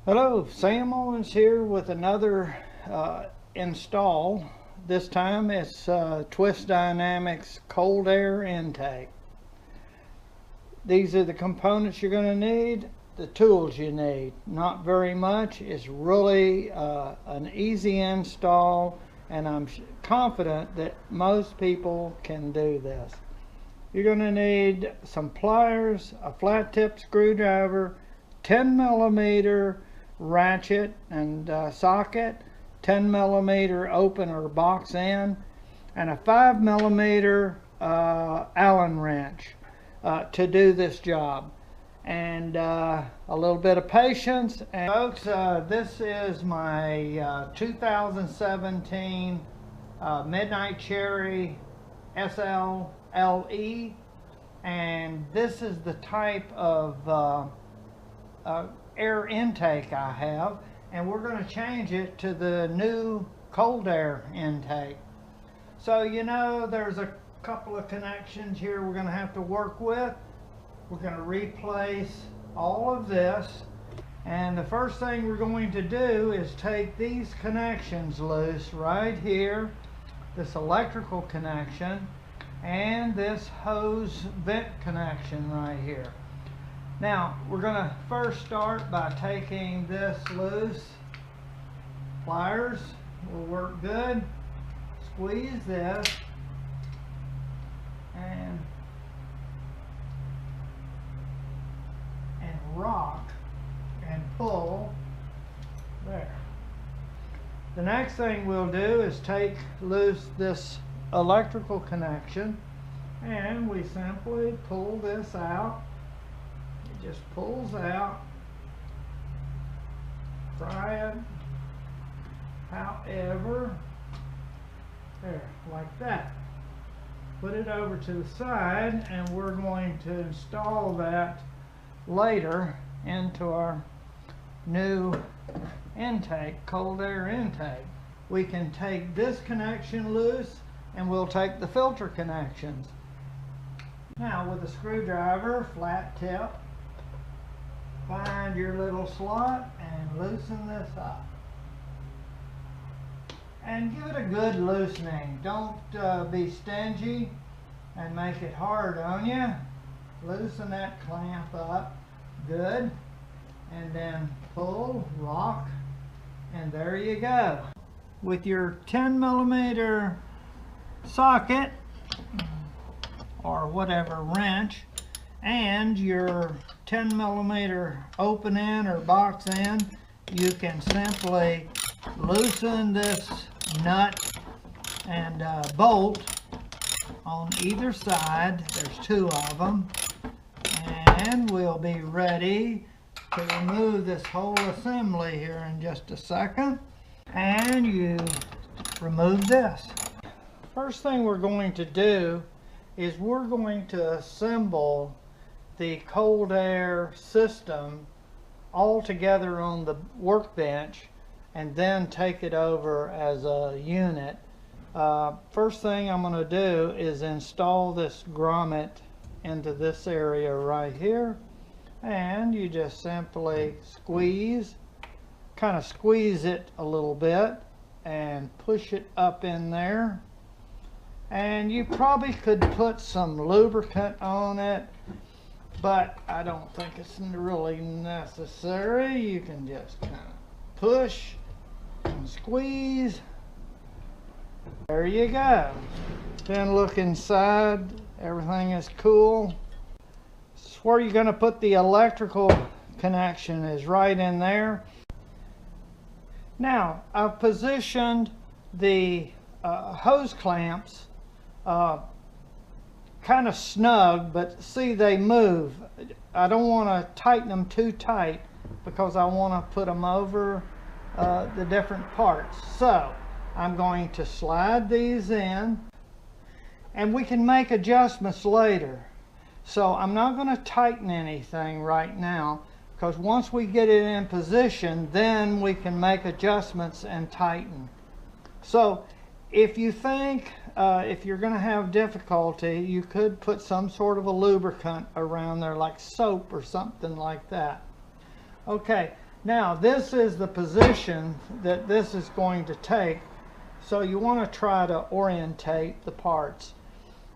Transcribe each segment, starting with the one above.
Hello, Sam Owens here with another install. This time it's Twist Dynamics cold air intake. These are the components you're going to need, the tools you need. Not very much. It's really an easy install, and I'm confident that most people can do this. You're going to need some pliers, a flat tip screwdriver, 10mm ratchet and socket, 10mm open or box end, and a 5mm Allen wrench to do this job, and a little bit of patience. And folks, this is my 2017 Midnight Cherry SLLE, and this is the type of air intake I have, and we're going to change it to the new cold air intake. So there's a couple of connections here we're going to have to work with. We're going to replace all of this, and the first thing we're going to do is take these connections loose right here, this electrical connection and this hose vent connection right here. Now, we're going to first start by taking this loose. Pliers will work good. Squeeze this and rock and pull there. The next thing we'll do is take loose this electrical connection, and we simply pull this out. Just pulls out. Pry it, however, there, like that. Put it over to the side, and we're going to install that later into our new intake, cold air intake. We can take this connection loose, and we'll take the filter connections. Now, with a screwdriver, flat tip, find your little slot and loosen this up. And give it a good loosening. Don't be stingy and make it hard on you. Loosen that clamp up good, and then pull, rock, and there you go. With your 10mm socket or whatever wrench and your 10mm open end or box end, you can simply loosen this nut and bolt on either side. There's two of them, and we'll be ready to remove this whole assembly here in just a second. And you remove this. First thing we're going to do is we're going to assemble the cold air system all together on the workbench and then take it over as a unit. First thing I'm going to do is install this grommet into this area right here, and you just simply squeeze, kind of squeeze it a little bit and push it up in there. And you probably could put some lubricant on it, but I don't think it's really necessary. You can just kind of push and squeeze. There you go. Then look inside. Everything is cool. This is where you're going to put the electrical connection, is right in there. Now, I've positioned the hose clamps kind of snug, but see, they move. I don't want to tighten them too tight because I want to put them over the different parts. So I'm going to slide these in, and we can make adjustments later. So I'm not going to tighten anything right now, because once we get it in position, then we can make adjustments and tighten. So if you think if you're going to have difficulty, you could put some sort of a lubricant around there, like soap or something like that. Okay, Now this is the position that this is going to take, so you want to try to orientate the parts.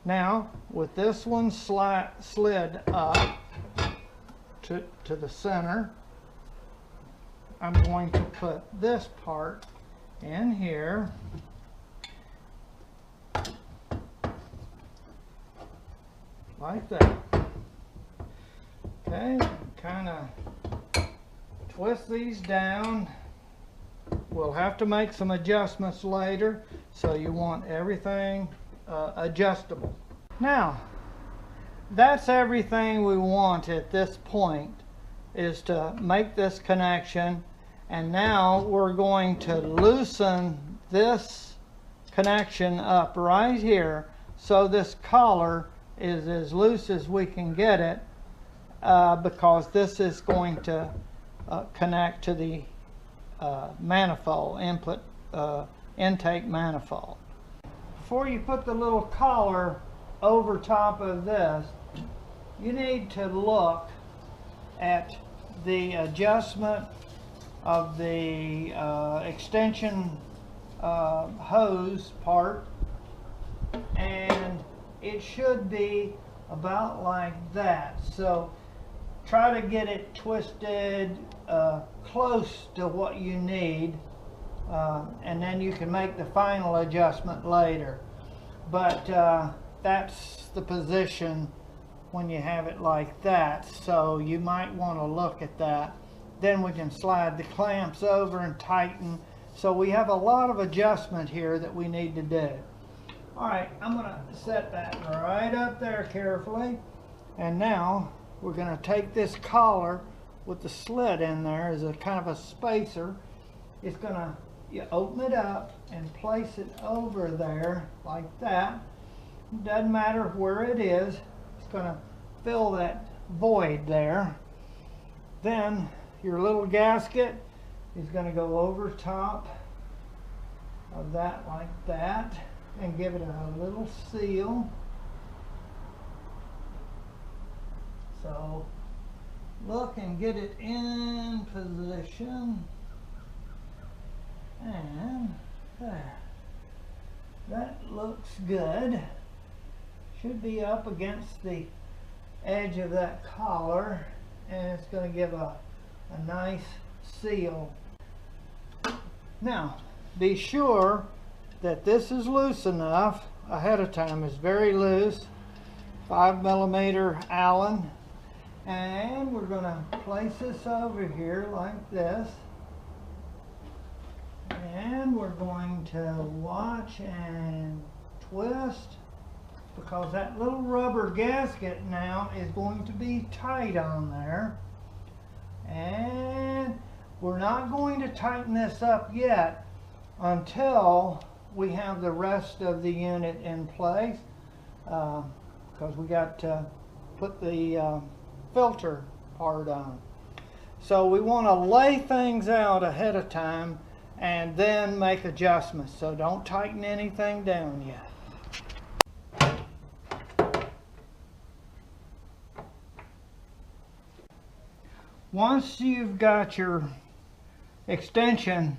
Now with this one slid up to the center, I'm going to put this part in here. Like that. Okay, kind of twist these down. We'll have to make some adjustments later, so you want everything adjustable. Now, that's everything we want at this point, is to make this connection. And now we're going to loosen this connection up right here, so this collar is as loose as we can get it, because this is going to connect to the manifold, intake manifold. Before you put the little collar over top of this, you need to look at the adjustment of the extension hose part, and it should be about like that. So try to get it twisted close to what you need, and then you can make the final adjustment later. But that's the position when you have it like that, so you might want to look at that. Then we can slide the clamps over and tighten. So we have a lot of adjustment here that we need to do. Alright, I'm going to set that right up there carefully. And now we're going to take this collar with the slit in there as a kind of a spacer. It's going to, you open it up and place it over there like that. Doesn't matter where it is. It's going to fill that void there. Then your little gasket is going to go over top of that like that and give it a little seal. So look and get it in position, and there. That looks good. Should be up against the edge of that collar, and it's going to give a nice seal. Now be sure that this is loose enough ahead of time. It's very loose, 5mm Allen, and we're going to place this over here like this, and we're going to watch and twist, because that little rubber gasket now is going to be tight on there. And we're not going to tighten this up yet until we have the rest of the unit in place, because we got to put the filter part on. So we want to lay things out ahead of time and then make adjustments. So don't tighten anything down yet. Once you've got your extension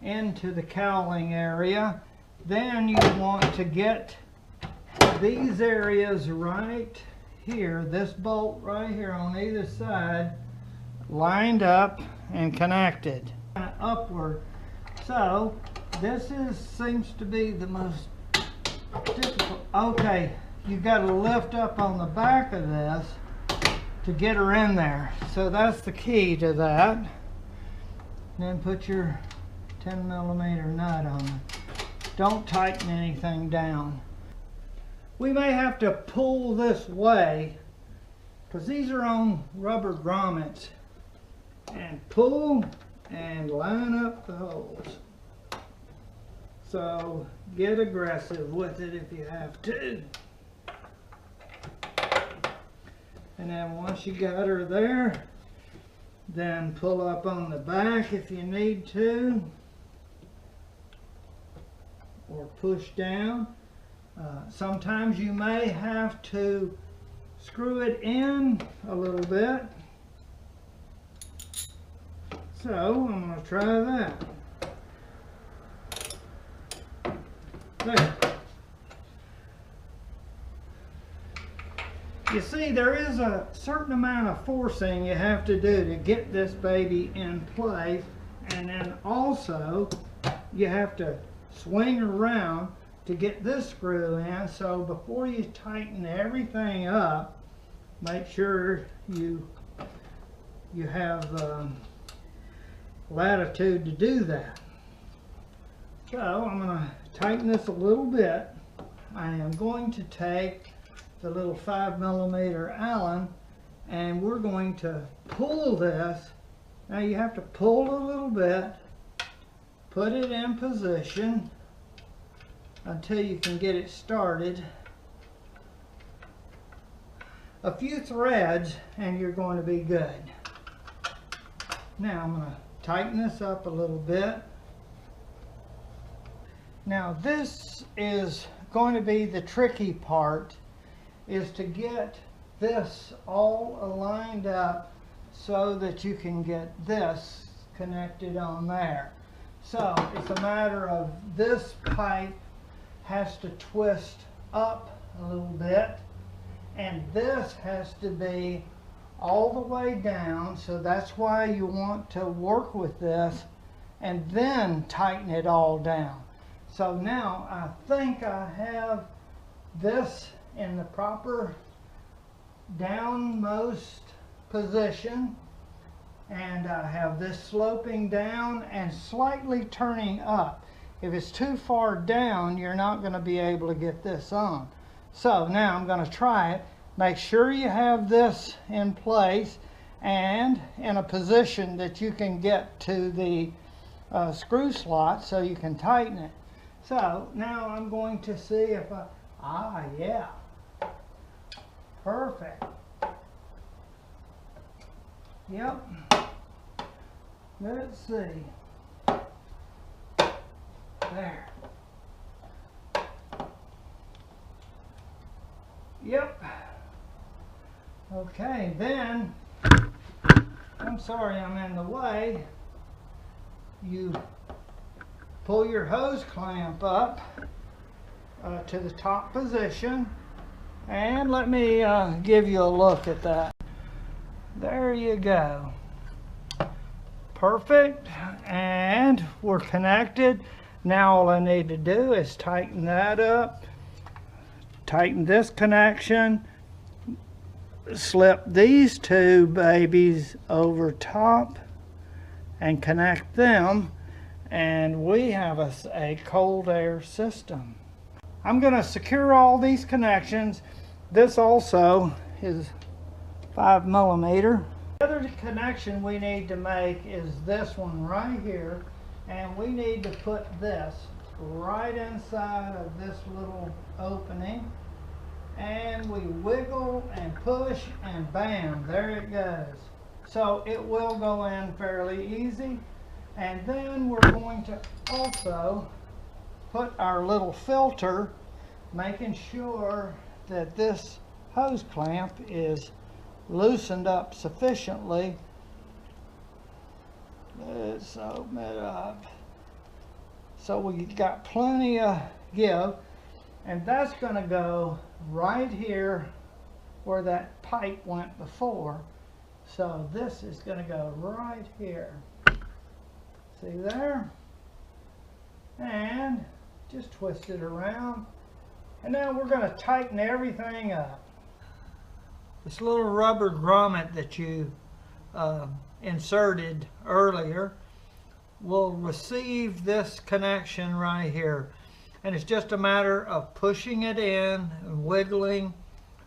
into the cowling area, then you want to get these areas right here, this bolt right here on either side, lined up and connected upward. So this seems to be the most difficult. Okay, you've got to lift up on the back of this to get her in there. So that's the key to that. Then put your 10mm nut on it. Don't tighten anything down. We may have to pull this way, because these are on rubber grommets, and pull and line up the holes. So get aggressive with it if you have to. And then once you got her there, then pull up on the back if you need to, or push down. Sometimes you may have to screw it in a little bit So I'm going to try that. There. You see, there is a certain amount of forcing you have to do to get this baby in place, and then also you have to swing around to get this screw in. So before you tighten everything up, make sure you have latitude to do that. So I'm going to tighten this a little bit. I am going to take the little 5mm Allen, and we're going to pull this. Now you have to pull a little bit, put it in position until you can get it started. A few threads and you're going to be good. Now I'm going to tighten this up a little bit. Now this is going to be the tricky part, is to get this all aligned up so that you can get this connected on there. So it's a matter of this pipe has to twist up a little bit, and this has to be all the way down. So that's why you want to work with this and then tighten it all down. So now I think I have this in the proper downmost position, and I have this sloping down and slightly turning up. If it's too far down, you're not going to be able to get this on. So now I'm going to try it. Make sure you have this in place and in a position that you can get to the screw slot so you can tighten it. So now I'm going to see if yeah, perfect. Yep. Let's see. There. Yep. Okay, then, I'm sorry I'm in the way. You pull your hose clamp up to the top position, and let me give you a look at that. There you go. Perfect, and we're connected. Now all I need to do is tighten that up, tighten this connection, slip these two babies over top and connect them, and we have a cold air system. I'm going to secure all these connections. This also is 5mm. The other connection we need to make is this one right here, and we need to put this right inside of this little opening, and we wiggle and push and bam, there it goes. So it will go in fairly easy. And then we're going to also put our little filter, making sure that this hose clamp is loosened up sufficiently. Let's open it up. So we got plenty of give, and that's going to go right here where that pipe went before. So this is going to go right here. See there? And just twist it around. And now we're going to tighten everything up. This little rubber grommet that you inserted earlier will receive this connection right here. And it's just a matter of pushing it in and wiggling,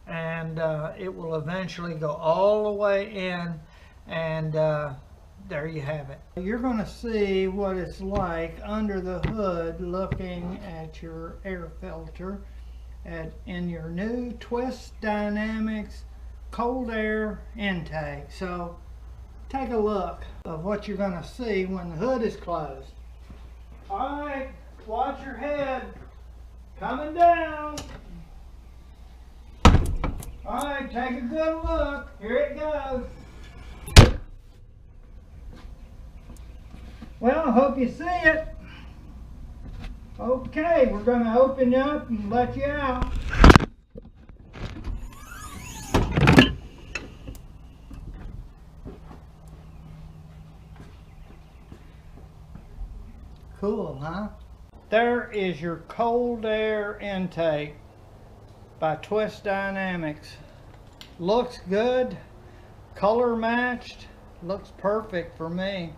and it will eventually go all the way in, and there you have it. You're going to see what it's like under the hood looking at your air filter in your new Twist Dynamics cold air intake. So take a look of what you're going to see when the hood is closed. Alright, watch your head coming down. Alright, take a good look. Here it goes. Well, I hope you see it. Okay, we're going to open you up and let you out. Cool, huh? There is your cold air intake by Twist Dynamics. Looks good, color matched, looks perfect for me.